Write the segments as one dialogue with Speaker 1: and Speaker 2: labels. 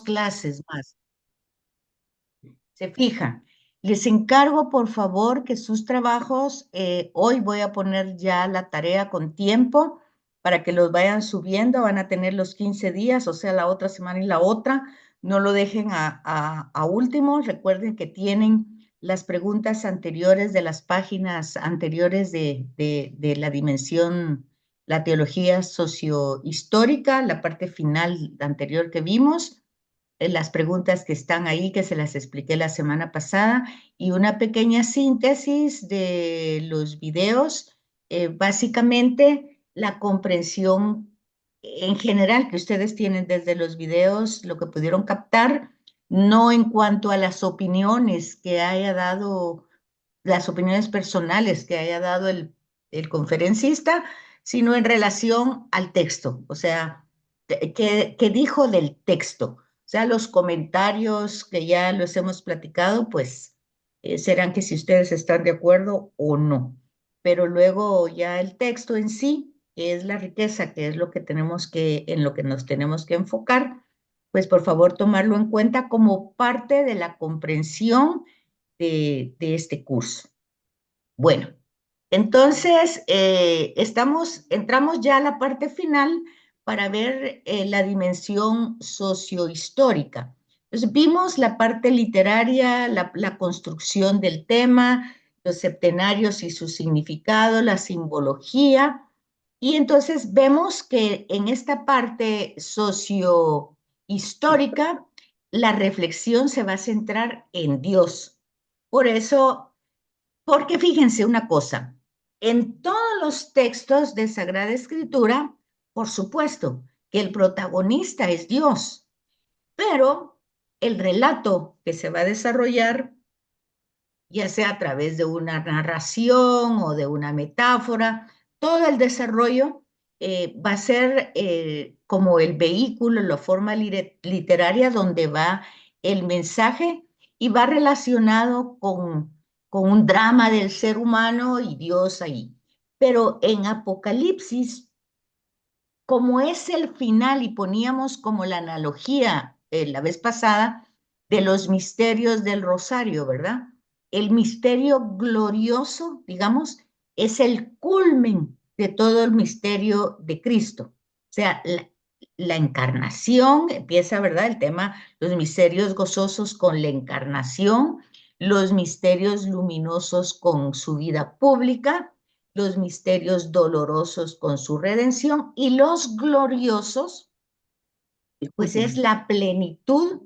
Speaker 1: clases más. Se fijan. Les encargo, por favor, que sus trabajos, hoy voy a poner ya la tarea con tiempo para que los vayan subiendo. Van a tener los 15 días, o sea, la otra semana y la otra. No lo dejen a último. Recuerden que tienen las preguntas anteriores de las páginas anteriores de la dimensión, la teología sociohistórica, la parte final anterior que vimos, las preguntas que están ahí, que se las expliqué la semana pasada, y una pequeña síntesis de los videos, básicamente la comprensión en general que ustedes tienen desde los videos, lo que pudieron captar, no en cuanto a las opiniones que haya dado, las opiniones personales que haya dado el conferencista, sino en relación al texto, o sea, qué dijo del texto. O sea, los comentarios que ya los hemos platicado, pues serán que si ustedes están de acuerdo o no. Pero luego ya el texto en sí, que es la riqueza, que es lo que tenemos que, en lo que nos tenemos que enfocar, pues por favor tomarlo en cuenta como parte de la comprensión de este curso. Bueno, entonces entramos ya a la parte final para ver la dimensión sociohistórica. Entonces, vimos la parte literaria, la construcción del tema, los septenarios y su significado, la simbología, y entonces vemos que en esta parte sociohistórica, la reflexión se va a centrar en Dios. Por eso, porque fíjense una cosa, en todos los textos de Sagrada Escritura, por supuesto que el protagonista es Dios, pero el relato que se va a desarrollar, ya sea a través de una narración o de una metáfora, todo el desarrollo va a ser como el vehículo, la forma literaria donde va el mensaje y va relacionado con un drama del ser humano y Dios ahí. Pero en Apocalipsis, como es el final y poníamos como la analogía la vez pasada de los misterios del rosario, ¿verdad? El misterio glorioso, digamos, es el culmen de todo el misterio de Cristo. O sea, la encarnación empieza, ¿verdad? El tema, los misterios gozosos con la encarnación, los misterios luminosos con su vida pública, los misterios dolorosos con su redención y los gloriosos, pues es la plenitud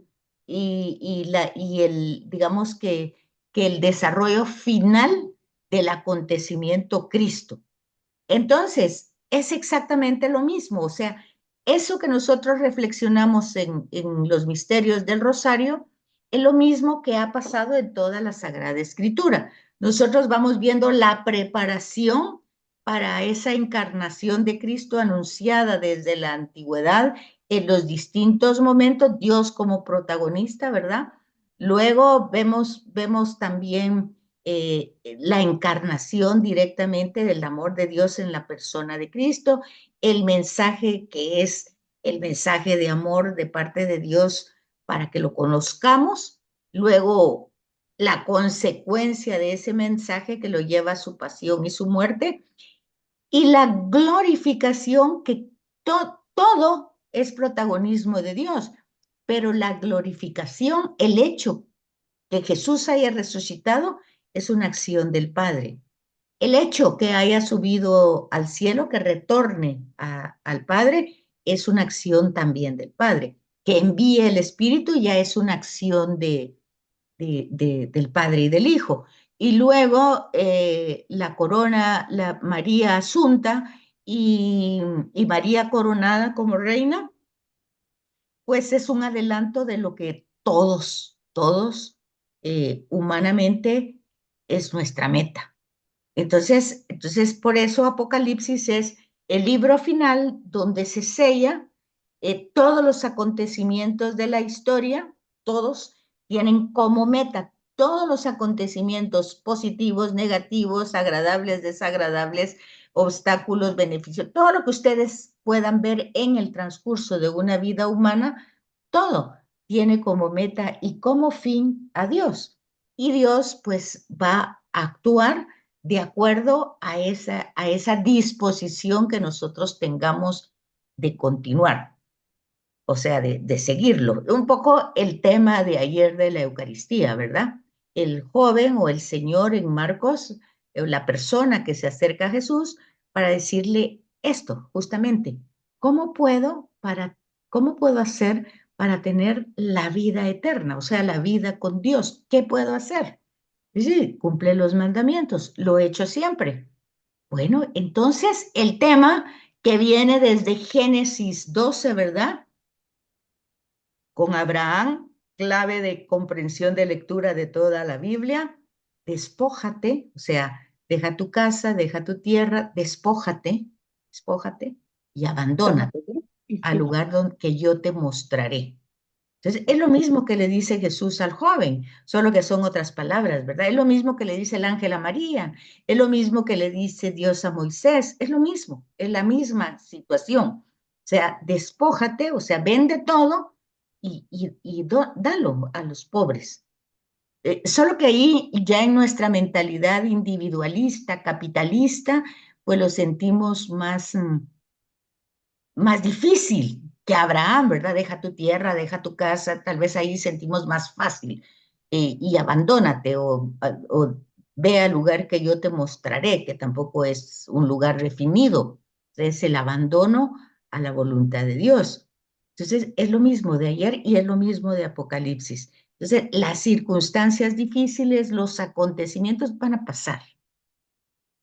Speaker 1: y el, digamos que el desarrollo final del acontecimiento Cristo. Entonces, es exactamente lo mismo, o sea, eso que nosotros reflexionamos en los misterios del Rosario es lo mismo que ha pasado en toda la Sagrada Escritura. Nosotros vamos viendo la preparación para esa encarnación de Cristo anunciada desde la antigüedad en los distintos momentos, Dios como protagonista, ¿verdad? Luego vemos también la encarnación directamente del amor de Dios en la persona de Cristo, el mensaje que es el mensaje de amor de parte de Dios para que lo conozcamos, luego la consecuencia de ese mensaje que lo lleva a su pasión y su muerte, y la glorificación que todo es protagonismo de Dios, pero la glorificación, el hecho que Jesús haya resucitado es una acción del Padre. El hecho que haya subido al cielo, que retorne al Padre, es una acción también del Padre. Que envíe el Espíritu ya es una acción del Padre y del Hijo. Y luego la corona, la María Asunta y María coronada como reina, pues es un adelanto de lo que todos humanamente es nuestra meta. Entonces, por eso Apocalipsis es el libro final donde se sella todos los acontecimientos de la historia, todos tienen como meta todos los acontecimientos positivos, negativos, agradables, desagradables, obstáculos, beneficios, todo lo que ustedes puedan ver en el transcurso de una vida humana, todo. tiene como meta y como fin a Dios. Y Dios pues va a actuar de acuerdo a esa disposición que nosotros tengamos de continuar, o sea, de seguirlo. Un poco el tema de ayer de la Eucaristía, ¿verdad? El joven o el Señor en Marcos, la persona que se acerca a Jesús para decirle esto, justamente, ¿cómo puedo para, cómo puedo hacer para tener la vida eterna, o sea, la vida con Dios? ¿Qué puedo hacer? Y sí, cumple los mandamientos, lo he hecho siempre. Bueno, entonces el tema que viene desde Génesis 12, ¿verdad? Con Abraham, clave de comprensión de lectura de toda la Biblia, despójate, o sea, deja tu casa, deja tu tierra, despójate y abandónate al lugar donde, que yo te mostraré. Entonces, es lo mismo que le dice Jesús al joven, solo que son otras palabras, ¿verdad? Es lo mismo que le dice el ángel a María, es lo mismo que le dice Dios a Moisés, es lo mismo, es la misma situación. O sea, despójate, o sea, vende todo y dalo a los pobres. Solo que ahí ya en nuestra mentalidad individualista, capitalista, pues lo sentimos más difícil que Abraham, ¿verdad? Deja tu tierra, deja tu casa, tal vez ahí sentimos más fácil y abandónate o ve al lugar que yo te mostraré, que tampoco es un lugar definido, es el abandono a la voluntad de Dios. Entonces, es lo mismo de ayer y es lo mismo de Apocalipsis. Entonces, las circunstancias difíciles, los acontecimientos van a pasar.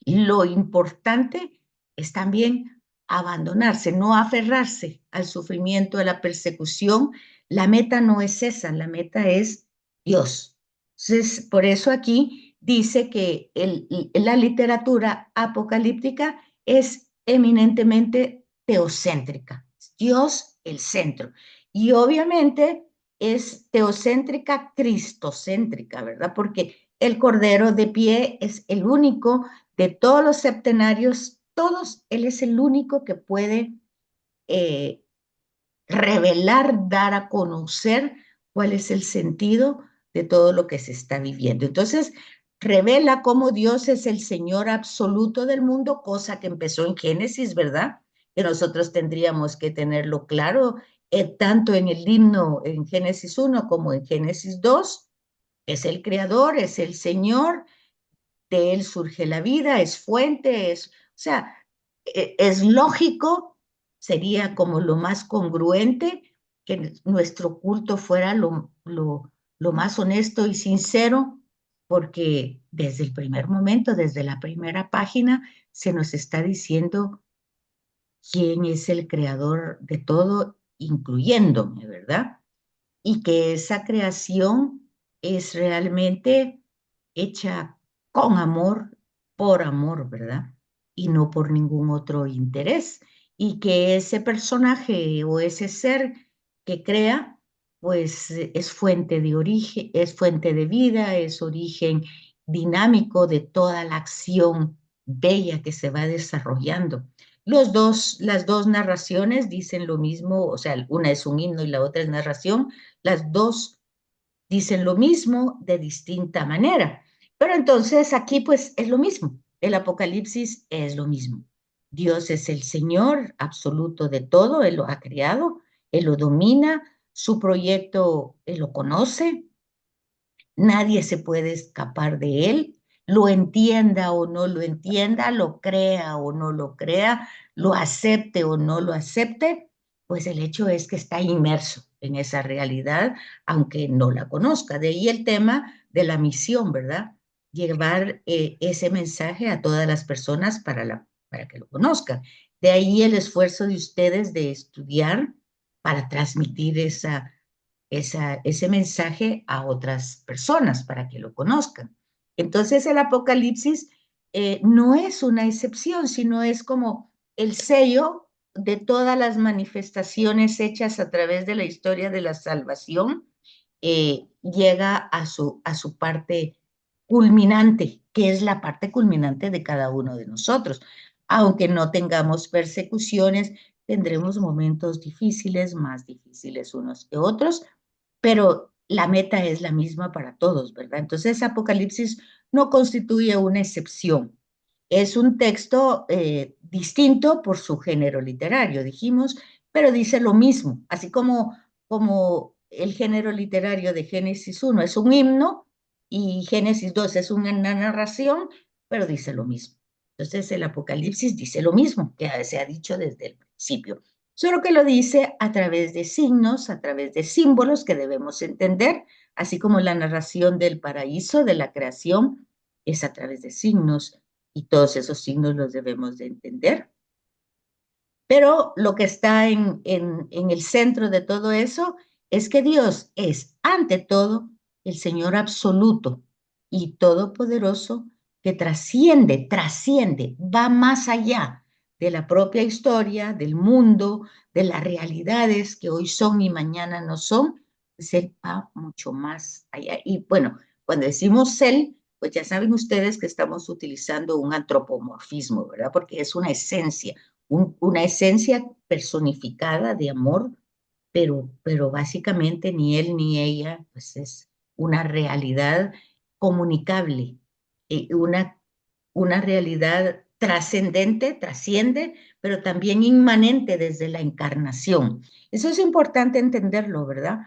Speaker 1: Lo importante es también abandonarse, no aferrarse al sufrimiento, a la persecución. La meta no es esa, la meta es Dios. Entonces, por eso aquí dice que la literatura apocalíptica es eminentemente teocéntrica. Dios el centro. Y obviamente es teocéntrica, cristocéntrica, ¿verdad? Porque el Cordero de pie es el único de todos los septenarios, todos, él es el único que puede eh, revelar, dar a conocer cuál es el sentido de todo lo que se está viviendo. Entonces, revela cómo Dios es el Señor absoluto del mundo, cosa que empezó en Génesis, ¿verdad? Que nosotros tendríamos que tenerlo claro, tanto en el himno en Génesis 1 como en Génesis 2. Es el creador, es el Señor, de él surge la vida, es fuente, o sea, es lógico, sería como lo más congruente que nuestro culto fuera lo más honesto y sincero, porque desde el primer momento, desde la primera página, se nos está diciendo quién es el creador de todo, incluyéndome, ¿verdad? Y que esa creación es realmente hecha con amor, por amor, ¿verdad? Y no por ningún otro interés. Y que ese personaje o ese ser que crea, pues es fuente de origen, es fuente de vida, es origen dinámico de toda la acción bella que se va desarrollando. Las dos narraciones dicen lo mismo, o sea, una es un himno y la otra es narración, las dos dicen lo mismo de distinta manera. Pero entonces aquí pues es lo mismo. El Apocalipsis es lo mismo. Dios es el Señor absoluto de todo, Él lo ha creado, Él lo domina, su proyecto Él lo conoce, nadie se puede escapar de Él, lo entienda o no lo entienda, lo crea o no lo crea, lo acepte o no lo acepte, pues el hecho es que está inmerso en esa realidad, aunque no la conozca. De ahí el tema de la misión, ¿verdad? Llevar ese mensaje a todas las personas para que lo conozcan. De ahí el esfuerzo de ustedes de estudiar para transmitir ese mensaje a otras personas para que lo conozcan. Entonces el Apocalipsis no es una excepción, sino es como el sello de todas las manifestaciones hechas a través de la historia de la salvación, llega a su parte culminante, que es la parte culminante de cada uno de nosotros. Aunque no tengamos persecuciones, tendremos momentos difíciles, más difíciles unos que otros, pero la meta es la misma para todos, ¿verdad? Entonces, Apocalipsis no constituye una excepción. Es un texto distinto por su género literario, dijimos, pero dice lo mismo, así como el género literario de Génesis 1 es un himno y Génesis 2 es una narración, pero dice lo mismo. Entonces el Apocalipsis dice lo mismo que se ha dicho desde el principio, solo que lo dice a través de signos, a través de símbolos que debemos entender, así como la narración del paraíso, de la creación, es a través de signos y todos esos signos los debemos de entender. Pero lo que está en el centro de todo eso es que Dios es, ante todo, el Señor absoluto y todopoderoso que trasciende, va más allá de la propia historia, del mundo, de las realidades que hoy son y mañana no son. Pues Él va mucho más allá. Y bueno, cuando decimos Él, pues ya saben ustedes que estamos utilizando un antropomorfismo, ¿verdad? Porque es una esencia, una esencia personificada de amor, pero básicamente ni él ni ella, pues es una realidad comunicable, una realidad trascendente, trasciende, pero también inmanente desde la encarnación. Eso es importante entenderlo, ¿verdad?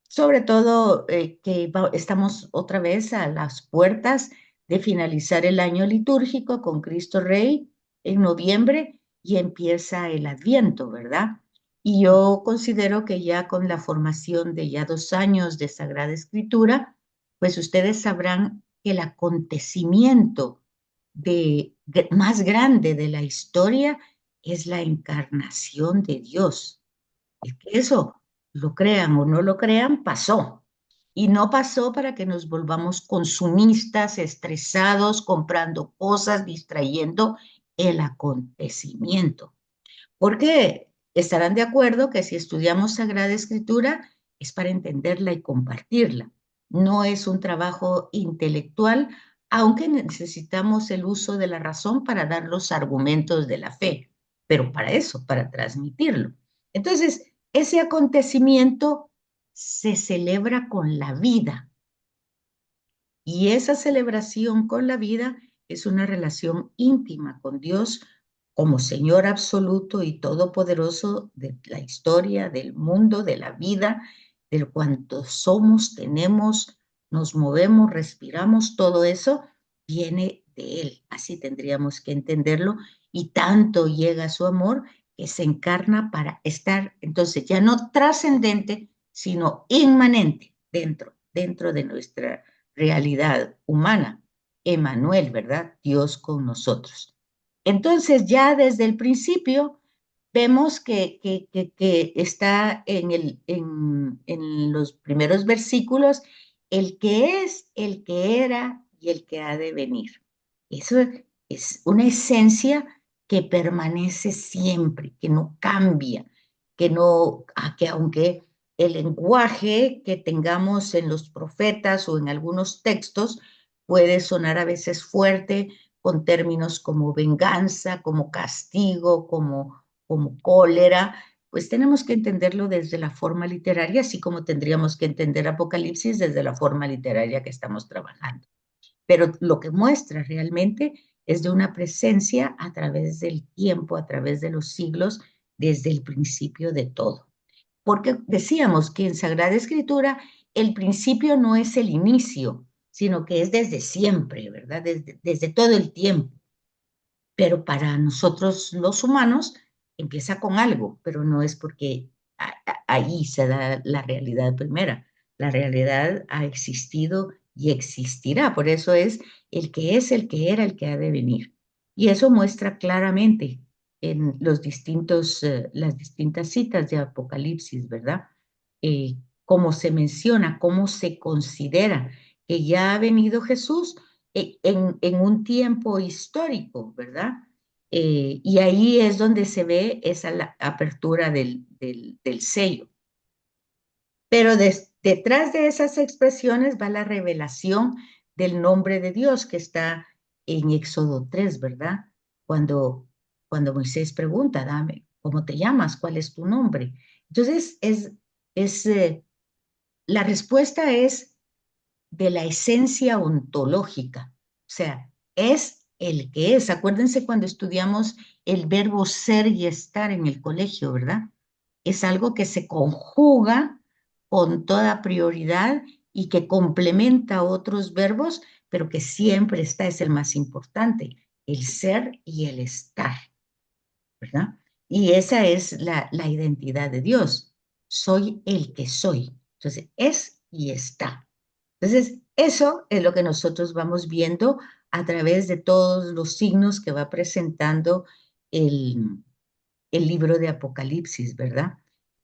Speaker 1: Sobre todo que estamos otra vez a las puertas de finalizar el año litúrgico con Cristo Rey en noviembre y empieza el Adviento, ¿verdad? Y yo considero que ya con la formación de ya 2 años de Sagrada Escritura, pues ustedes sabrán que el acontecimiento más grande de la historia es la encarnación de Dios. Es que eso, lo crean o no lo crean, pasó. Y no pasó para que nos volvamos consumistas, estresados, comprando cosas, distrayendo el acontecimiento. Porque estarán de acuerdo que si estudiamos Sagrada Escritura es para entenderla y compartirla. No es un trabajo intelectual, aunque necesitamos el uso de la razón para dar los argumentos de la fe, pero para eso, para transmitirlo. Entonces, ese acontecimiento se celebra con la vida y esa celebración con la vida es una relación íntima con Dios como Señor absoluto y todopoderoso de la historia, del mundo, de la vida, del cuanto somos, tenemos, nos movemos, respiramos, todo eso viene de Él. Así tendríamos que entenderlo y tanto llega su amor que se encarna para estar entonces ya no trascendente, sino inmanente dentro de nuestra realidad humana. Emanuel, ¿verdad? Dios con nosotros. Entonces, ya desde el principio vemos que está en los primeros versículos el que es, el que era y el que ha de venir. Eso es una esencia que permanece siempre, que no cambia, que no, que aunque el lenguaje que tengamos en los profetas o en algunos textos puede sonar a veces fuerte con términos como venganza, como castigo, como cólera, pues tenemos que entenderlo desde la forma literaria, así como tendríamos que entender Apocalipsis desde la forma literaria que estamos trabajando. Pero lo que muestra realmente es de una presencia a través del tiempo, a través de los siglos, desde el principio de todo. Porque decíamos que en Sagrada Escritura el principio no es el inicio, sino que es desde siempre, ¿verdad? Desde todo el tiempo. Pero para nosotros los humanos empieza con algo, pero no es porque ahí se da la realidad primera. La realidad ha existido y existirá, por eso es el que era, el que ha de venir. Y eso muestra claramente en las distintas citas de Apocalipsis, ¿verdad? Cómo se menciona, cómo se considera que ya ha venido Jesús en un tiempo histórico, ¿verdad? Y ahí es donde se ve esa apertura del sello. Pero detrás de esas expresiones va la revelación del nombre de Dios que está en Éxodo 3, ¿verdad? Cuando, cuando Moisés pregunta, dame, ¿cómo te llamas? ¿Cuál es tu nombre? Entonces es la respuesta es de la esencia ontológica, o sea, es el que es. Acuérdense cuando estudiamos el verbo ser y estar en el colegio, ¿verdad? Es algo que se conjuga con toda prioridad y que complementa otros verbos, pero que siempre está, es el más importante, el ser y el estar, ¿verdad? Y esa es la identidad de Dios. Soy el que soy. Entonces, es y está. Entonces, eso es lo que nosotros vamos viendo a través de todos los signos que va presentando el, el libro de Apocalipsis, ¿verdad?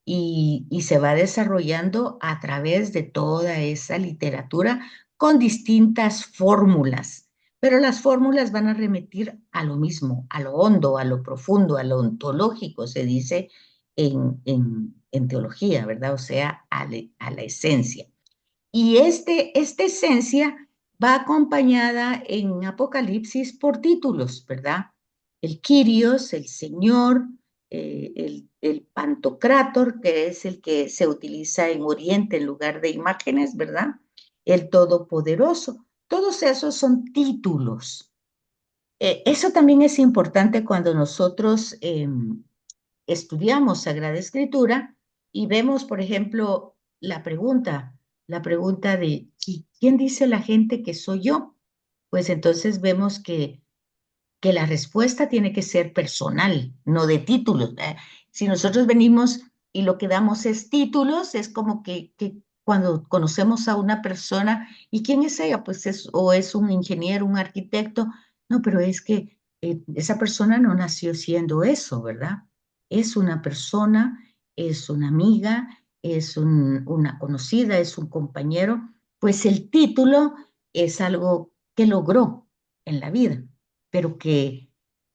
Speaker 1: Y se va desarrollando a través de toda esa literatura con distintas fórmulas, pero las fórmulas van a remitir a lo mismo, a lo hondo, a lo profundo, a lo ontológico, se dice en teología, ¿verdad? O sea, a la esencia. Y esta esencia va acompañada en Apocalipsis por títulos, ¿verdad? El Kyrios, el Señor, el Pantocrátor, que es el que se utiliza en Oriente en lugar de imágenes, ¿verdad? El Todopoderoso. Todos esos son títulos. Eso también es importante cuando nosotros estudiamos Sagrada Escritura y vemos, por ejemplo, la pregunta de ¿y quién dice la gente que soy yo? Pues entonces vemos que la respuesta tiene que ser personal, no de títulos. Si nosotros venimos y lo que damos es títulos, es como que cuando conocemos a una persona, ¿y quién es ella? Pues o es un ingeniero, un arquitecto. No, pero es que esa persona no nació siendo eso, ¿verdad? Es una persona, es una amiga, es una conocida, es un compañero. Pues el título es algo que logró en la vida, pero que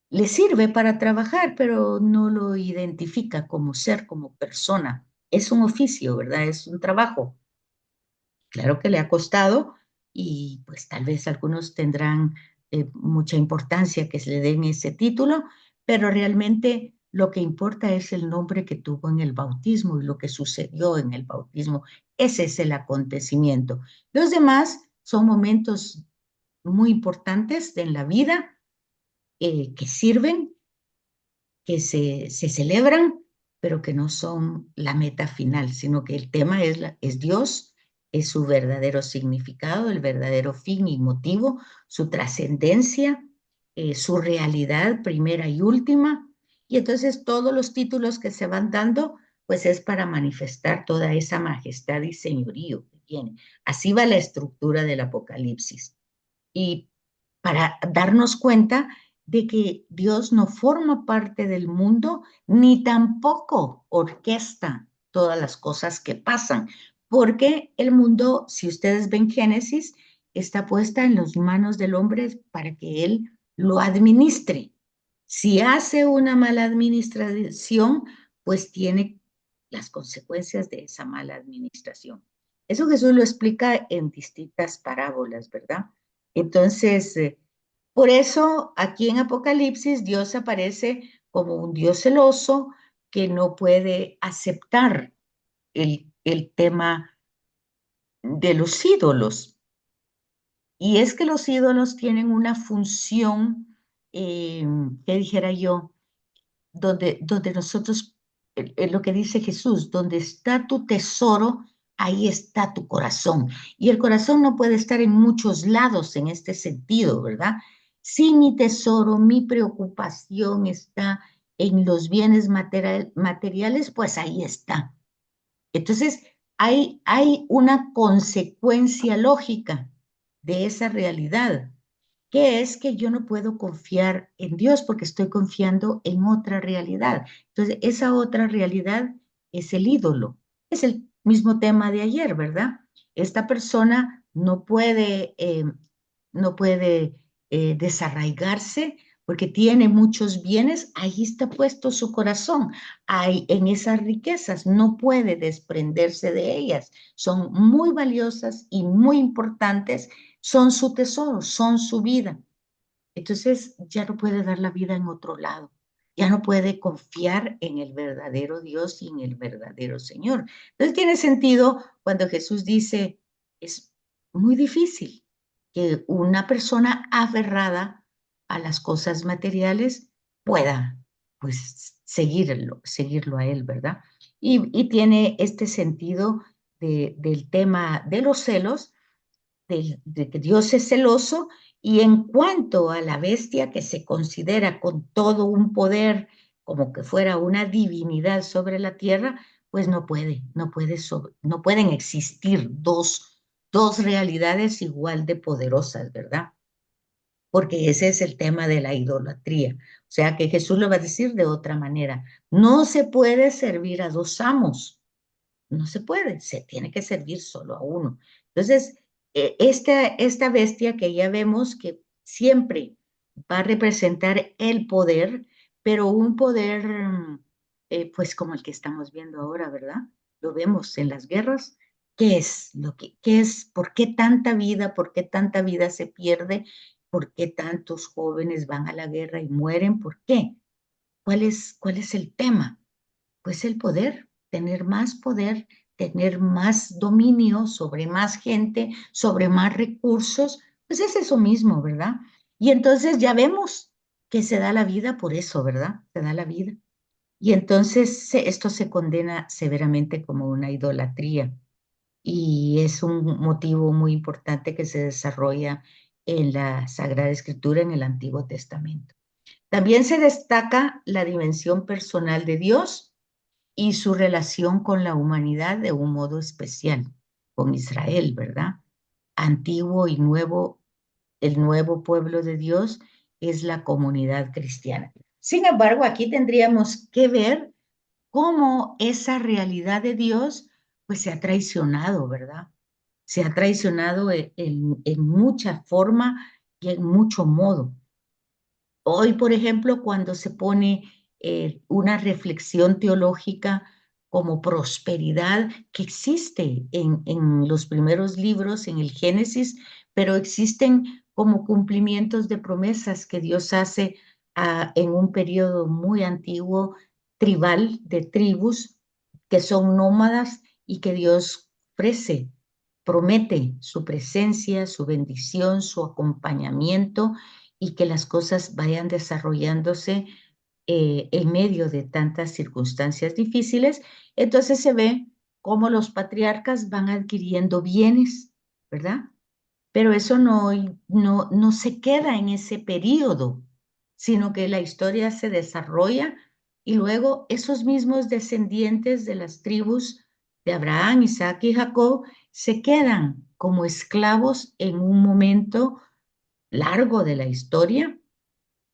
Speaker 1: le sirve para trabajar, pero no lo identifica como ser, como persona. Es un oficio, ¿verdad? Es un trabajo. Claro que le ha costado y pues tal vez algunos tendrán mucha importancia que se le den ese título, pero realmente lo que importa es el nombre que tuvo en el bautismo y lo que sucedió en el bautismo. Ese es el acontecimiento. Los demás son momentos muy importantes en la vida que sirven, que se celebran, pero que no son la meta final, sino que el tema es Dios, es su verdadero significado, el verdadero fin y motivo, su trascendencia, su realidad primera y última. Y entonces todos los títulos que se van dando, pues es para manifestar toda esa majestad y señorío que tiene. Así va la estructura del Apocalipsis. Y para darnos cuenta de que Dios no forma parte del mundo ni tampoco orquesta todas las cosas que pasan, porque el mundo, si ustedes ven Génesis, está puesta en las manos del hombre para que él lo administre. Si hace una mala administración, pues tiene las consecuencias de esa mala administración. Eso Jesús lo explica en distintas parábolas, ¿verdad? Entonces, por eso aquí en Apocalipsis Dios aparece como un Dios celoso que no puede aceptar el tema de los ídolos. Y es que los ídolos tienen una función, que dijera yo, donde nosotros, lo que dice Jesús, donde está tu tesoro, ahí está tu corazón. Y el corazón no puede estar en muchos lados en este sentido, ¿verdad? Si mi tesoro, mi preocupación está en los bienes materiales, pues ahí está. Entonces, hay una consecuencia lógica de esa realidad, que es que yo no puedo confiar en Dios porque estoy confiando en otra realidad. Entonces, esa otra realidad es el ídolo. Es el mismo tema de ayer, ¿verdad? Esta persona no puede desarraigarse porque tiene muchos bienes, ahí está puesto su corazón, ahí, en esas riquezas, no puede desprenderse de ellas, son muy valiosas y muy importantes, son su tesoro, son su vida. Entonces ya no puede dar la vida en otro lado. ya no puede confiar en el verdadero Dios y en el verdadero Señor. Entonces tiene sentido cuando Jesús dice, es muy difícil que una persona aferrada a las cosas materiales pueda, pues, seguirlo a Él, ¿verdad? Y tiene este sentido del tema de los celos, de que Dios es celoso, y en cuanto a la bestia que se considera con todo un poder, como que fuera una divinidad sobre la tierra, pues no pueden existir dos realidades igual de poderosas, ¿verdad? Porque ese es el tema de la idolatría. O sea que Jesús lo va a decir de otra manera. No se puede servir a dos amos. No se puede, se tiene que servir solo a uno. Entonces, esta bestia que ya vemos que siempre va a representar el poder, pero un poder, pues como el que estamos viendo ahora, ¿verdad? Lo vemos en las guerras. ¿Qué es qué es? ¿Por qué tanta vida? ¿Por qué tanta vida se pierde? ¿Por qué tantos jóvenes van a la guerra y mueren? ¿Por qué? Cuál es el tema? Pues el poder, tener más dominio sobre más gente, sobre más recursos, pues es eso mismo, ¿verdad? Y entonces ya vemos que se da la vida por eso, ¿verdad? Se da la vida. Y entonces esto se condena severamente como una idolatría y es un motivo muy importante que se desarrolla en la Sagrada Escritura en el Antiguo Testamento. También se destaca la dimensión personal de Dios y su relación con la humanidad de un modo especial, con Israel, ¿verdad? Antiguo y nuevo, el nuevo pueblo de Dios es la comunidad cristiana. Sin embargo, aquí tendríamos que ver cómo esa realidad de Dios, pues se ha traicionado, ¿verdad? Se ha traicionado en mucha forma y en mucho modo. Hoy, por ejemplo, cuando se pone una reflexión teológica como prosperidad, que existe en los primeros libros, en el Génesis, pero existen como cumplimientos de promesas que Dios hace en un periodo muy antiguo, tribal, de tribus que son nómadas y que Dios ofrece, promete su presencia, su bendición, su acompañamiento y que las cosas vayan desarrollándose en medio de tantas circunstancias difíciles. Entonces se ve cómo los patriarcas van adquiriendo bienes, ¿verdad? Pero eso no se queda en ese periodo, sino que la historia se desarrolla y luego esos mismos descendientes de las tribus de Abraham, Isaac y Jacob se quedan como esclavos en un momento largo de la historia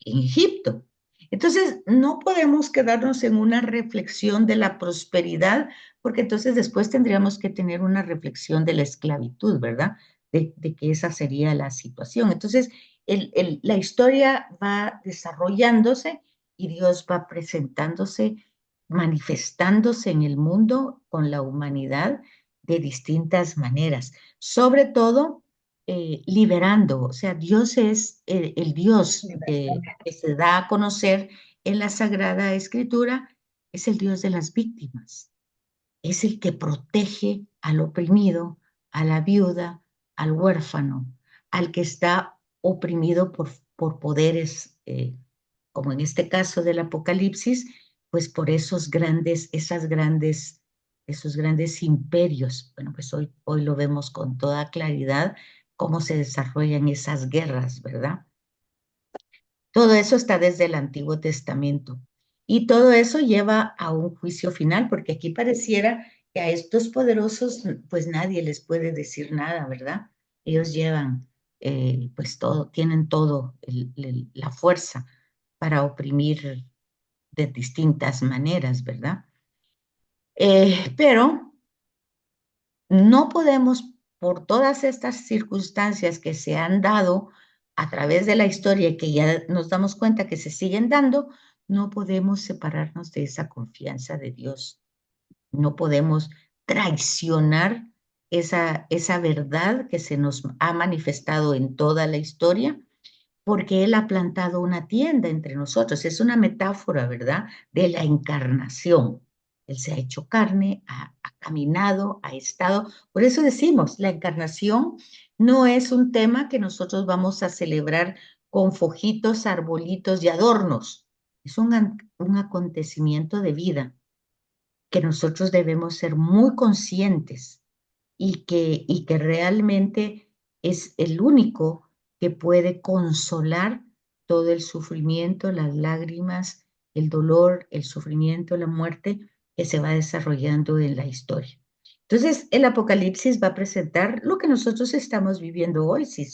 Speaker 1: en Egipto. Entonces, no podemos quedarnos en una reflexión de la prosperidad, porque entonces después tendríamos que tener una reflexión de la esclavitud, ¿verdad? De que esa sería la situación. Entonces, la historia va desarrollándose y Dios va presentándose, manifestándose en el mundo con la humanidad de distintas maneras. Sobre todo, liberando, o sea, Dios es el Dios que se da a conocer en la Sagrada Escritura, es el Dios de las víctimas, es el que protege al oprimido, a la viuda, al huérfano, al que está oprimido por poderes, como en este caso del Apocalipsis, pues por esos grandes imperios. Bueno, pues hoy lo vemos con toda claridad cómo se desarrollan esas guerras, ¿verdad? Todo eso está desde el Antiguo Testamento. Y todo eso lleva a un juicio final, porque aquí pareciera que a estos poderosos, pues nadie les puede decir nada, ¿verdad? Ellos llevan, pues todo, tienen todo, la fuerza para oprimir de distintas maneras, ¿verdad? Pero no podemos, por todas estas circunstancias que se han dado a través de la historia y que ya nos damos cuenta que se siguen dando, no podemos separarnos de esa confianza de Dios. No podemos traicionar esa verdad que se nos ha manifestado en toda la historia porque Él ha plantado una tienda entre nosotros. Es una metáfora, ¿verdad?, de la encarnación. Él se ha hecho carne, ha caminado, ha estado. Por eso decimos, la encarnación no es un tema que nosotros vamos a celebrar con fojitos, arbolitos y adornos. Es un acontecimiento de vida que nosotros debemos ser muy conscientes y que realmente es el único que puede consolar todo el sufrimiento, las lágrimas, el dolor, el sufrimiento, la muerte que se va desarrollando en la historia. Entonces, el Apocalipsis va a presentar lo que nosotros estamos viviendo hoy, si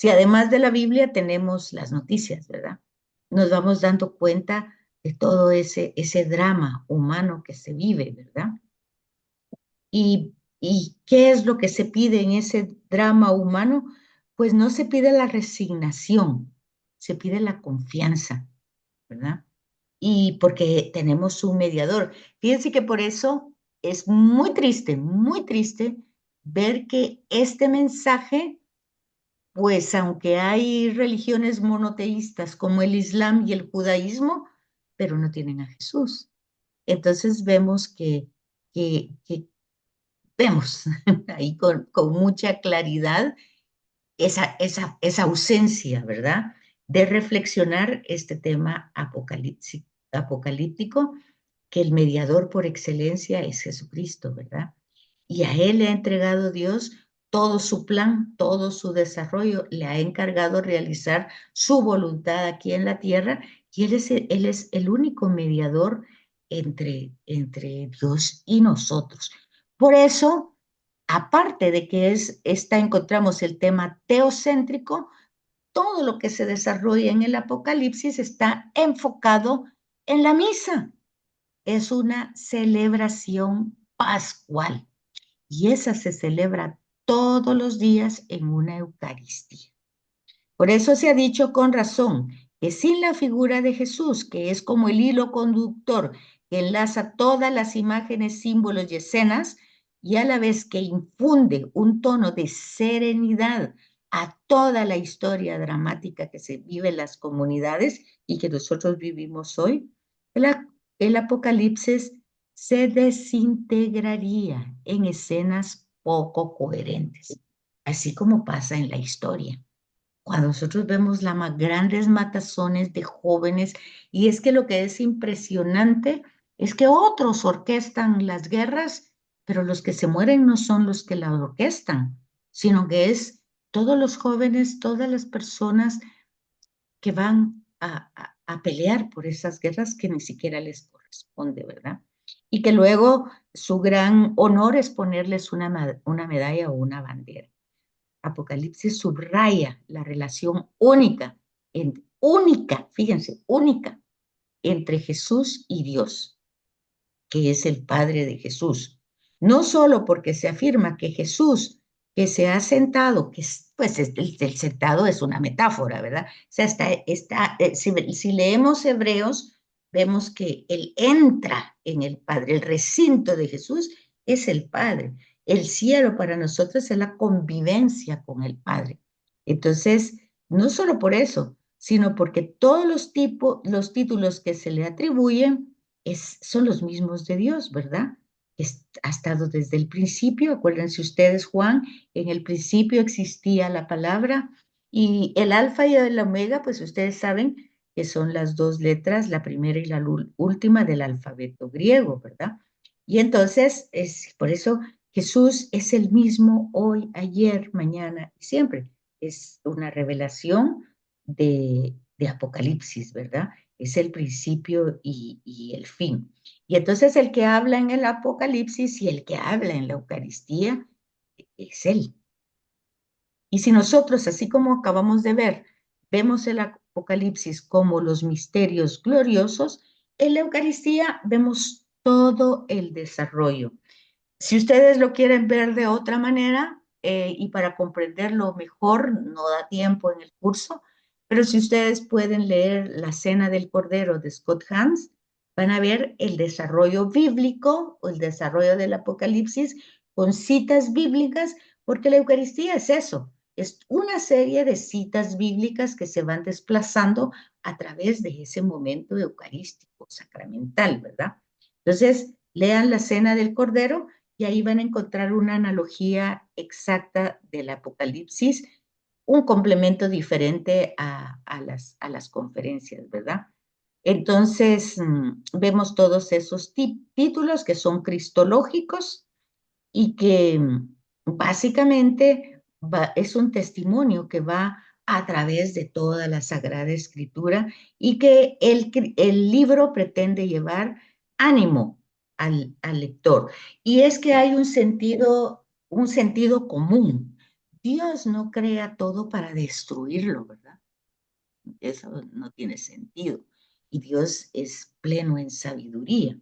Speaker 1: además de la Biblia tenemos las noticias, ¿verdad? Nos vamos dando cuenta de todo ese drama humano que se vive, ¿verdad? ¿Y qué es lo que se pide en ese drama humano? Pues no se pide la resignación, se pide la confianza, ¿verdad? Y porque tenemos un mediador. Fíjense que por eso es muy triste ver que este mensaje, pues aunque hay religiones monoteístas como el Islam y el judaísmo, pero no tienen a Jesús. Entonces vemos que vemos ahí con mucha claridad esa ausencia, ¿verdad? De reflexionar este tema apocalíptico, que el mediador por excelencia es Jesucristo, ¿verdad? Y a Él le ha entregado Dios todo su plan, todo su desarrollo, le ha encargado realizar su voluntad aquí en la tierra, y Él es el único mediador entre Dios y nosotros. Por eso, aparte de que encontramos el tema teocéntrico, todo lo que se desarrolla en el Apocalipsis está enfocado en la misa. Es una celebración pascual y esa se celebra todos los días en una Eucaristía. Por eso se ha dicho con razón que sin la figura de Jesús, que es como el hilo conductor que enlaza todas las imágenes, símbolos y escenas, y a la vez que infunde un tono de serenidad a toda la historia dramática que se vive en las comunidades y que nosotros vivimos hoy, el, el Apocalipsis se desintegraría en escenas poco coherentes, así como pasa en la historia cuando nosotros vemos las grandes matazones de jóvenes, y es que lo que es impresionante es que otros orquestan las guerras, pero los que se mueren no son los que la orquestan, sino que es todos los jóvenes, todas las personas que van a pelear por esas guerras que ni siquiera les corresponde, ¿verdad? Y que luego su gran honor es ponerles una medalla o una bandera. Apocalipsis subraya la relación fíjense, única, entre Jesús y Dios, que es el Padre de Jesús. No solo porque se afirma que Jesús, que se ha sentado, pues el sentado es una metáfora, ¿verdad? O sea, si leemos Hebreos, vemos que Él entra en el Padre, el recinto de Jesús es el Padre. El cielo para nosotros es la convivencia con el Padre. Entonces, no solo por eso, sino porque todos los títulos que se le atribuyen son los mismos de Dios, ¿verdad? Ha estado desde el principio, acuérdense ustedes, Juan, en el principio existía la palabra y el alfa y el omega, pues ustedes saben que son las dos letras, la primera y la última del alfabeto griego, ¿verdad? Y entonces, por eso Jesús es el mismo hoy, ayer, mañana y siempre. Es una revelación de Apocalipsis, ¿verdad? Es el principio y el fin. Y entonces el que habla en el Apocalipsis y el que habla en la Eucaristía es Él. Y si nosotros, así como acabamos de ver, vemos el Apocalipsis como los misterios gloriosos, en la Eucaristía vemos todo el desarrollo. Si ustedes lo quieren ver de otra manera y para comprenderlo mejor, no da tiempo en el curso, pero si ustedes pueden leer La Cena del Cordero de Scott Hans, van a ver el desarrollo bíblico o el desarrollo del Apocalipsis con citas bíblicas, porque la Eucaristía es eso, es una serie de citas bíblicas que se van desplazando a través de ese momento eucarístico, sacramental, ¿verdad? Entonces, lean la cena del Cordero y ahí van a encontrar una analogía exacta del Apocalipsis, un complemento diferente a las conferencias, ¿verdad? Entonces, vemos todos esos títulos que son cristológicos y que básicamente es un testimonio que va a través de toda la Sagrada Escritura y que el libro pretende llevar ánimo al lector. Y es que hay un sentido común. Dios no crea todo para destruirlo, ¿verdad? Eso no tiene sentido. Y Dios es pleno en sabiduría.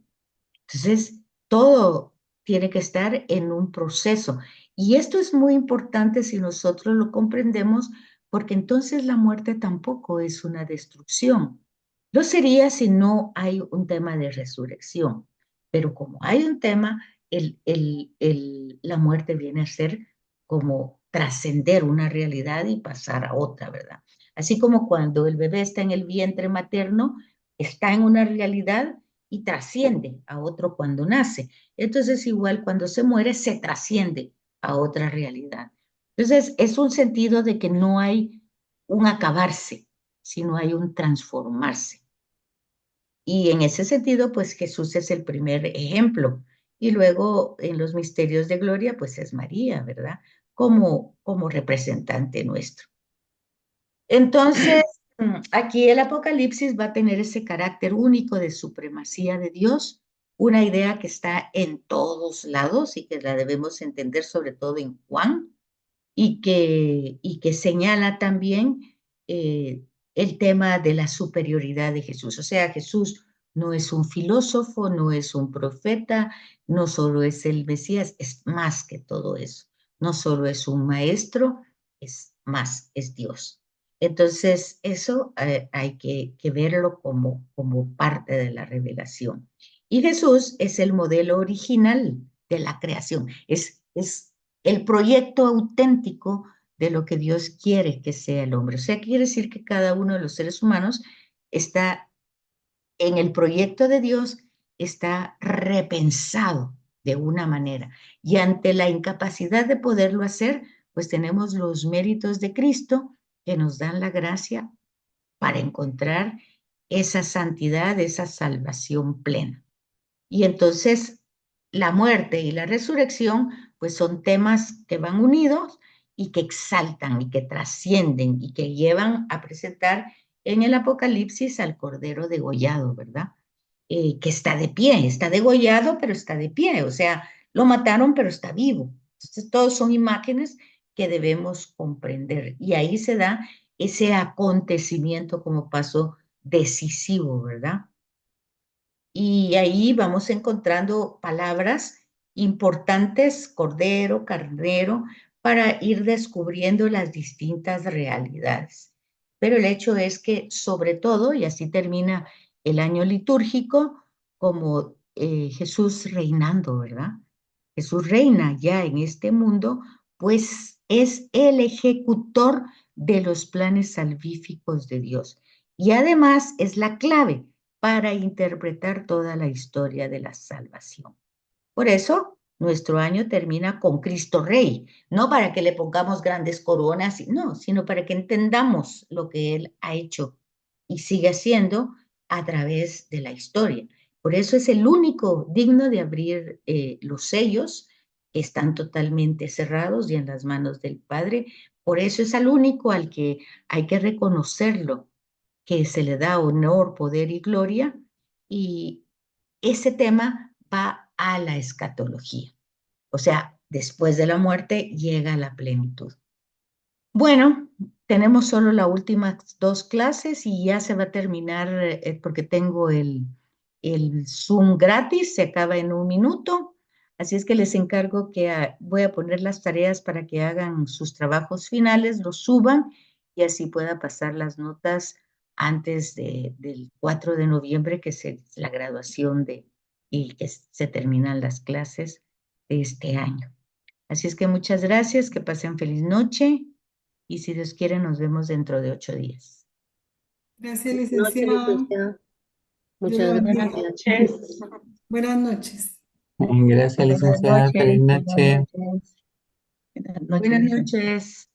Speaker 1: Entonces, todo tiene que estar en un proceso. Y esto es muy importante si nosotros lo comprendemos, porque entonces la muerte tampoco es una destrucción. Lo sería si no hay un tema de resurrección. Pero como hay un tema, la muerte viene a ser como trascender una realidad y pasar a otra, ¿verdad? Así como cuando el bebé está en el vientre materno, está en una realidad y trasciende a otro cuando nace. Entonces, igual cuando se muere, se trasciende a otra realidad. Entonces, es un sentido de que no hay un acabarse, sino hay un transformarse. Y en ese sentido, pues Jesús es el primer ejemplo. Y luego en los misterios de gloria, pues es María, ¿verdad? Como representante nuestro. Entonces, aquí el Apocalipsis va a tener ese carácter único de supremacía de Dios, una idea que está en todos lados y que la debemos entender sobre todo en Juan y que señala también eh, el tema de la superioridad de Jesús. O sea, Jesús no es un filósofo, no es un profeta, no solo es el Mesías, es más que todo eso. No solo es un maestro, es más, es Dios. Entonces, eso hay que verlo como parte de la revelación. Y Jesús es el modelo original de la creación, es el proyecto auténtico de lo que Dios quiere que sea el hombre. O sea, quiere decir que cada uno de los seres humanos está en el proyecto de Dios, está repensado de una manera. Y ante la incapacidad de poderlo hacer, pues tenemos los méritos de Cristo que nos dan la gracia para encontrar esa santidad, esa salvación plena. Y entonces la muerte y la resurrección, pues son temas que van unidos y que exaltan y que trascienden y que llevan a presentar en el Apocalipsis al Cordero degollado, ¿verdad? Que está de pie, está degollado, pero está de pie, o sea, lo mataron, pero está vivo. Entonces, todos son imágenes que debemos comprender y ahí se da ese acontecimiento como paso decisivo, ¿verdad? Y ahí vamos encontrando palabras importantes, cordero, carnero, para ir descubriendo las distintas realidades. Pero el hecho es que, sobre todo, y así termina el año litúrgico, como Jesús reinando, ¿verdad? Jesús reina ya en este mundo, pues es el ejecutor de los planes salvíficos de Dios. Y además es la clave para interpretar toda la historia de la salvación. Por eso, nuestro año termina con Cristo Rey, no para que le pongamos grandes coronas, no, sino para que entendamos lo que Él ha hecho y sigue haciendo a través de la historia. Por eso es el único digno de abrir los sellos, que están totalmente cerrados y en las manos del Padre. Por eso es al único al que hay que reconocerlo, que se le da honor, poder y gloria, y ese tema va a la escatología. O sea, después de la muerte llega la plenitud. Bueno, tenemos solo las últimas dos clases y ya se va a terminar porque tengo el Zoom gratis, se acaba en un minuto. Así es que les encargo que voy a poner las tareas para que hagan sus trabajos finales, los suban y así pueda pasar las notas antes del 4 de noviembre, que es la graduación y que se terminan las clases de este año. Así es que muchas gracias, que pasen feliz noche y si Dios quiere nos vemos dentro de 8 días.
Speaker 2: Gracias,
Speaker 3: Buenas noches,
Speaker 2: licenciada.
Speaker 3: licenciada.
Speaker 2: Dios la
Speaker 3: Muchas
Speaker 1: Buenas
Speaker 2: bendiga.
Speaker 3: gracias.
Speaker 1: noches.
Speaker 2: Buenas noches.
Speaker 4: Gracias,
Speaker 1: Buenas
Speaker 4: licenciada. Feliz
Speaker 1: noches. Buenas
Speaker 4: noche.
Speaker 1: noches. Buenas
Speaker 2: Buenas
Speaker 1: noches.
Speaker 2: noches.
Speaker 1: Noches.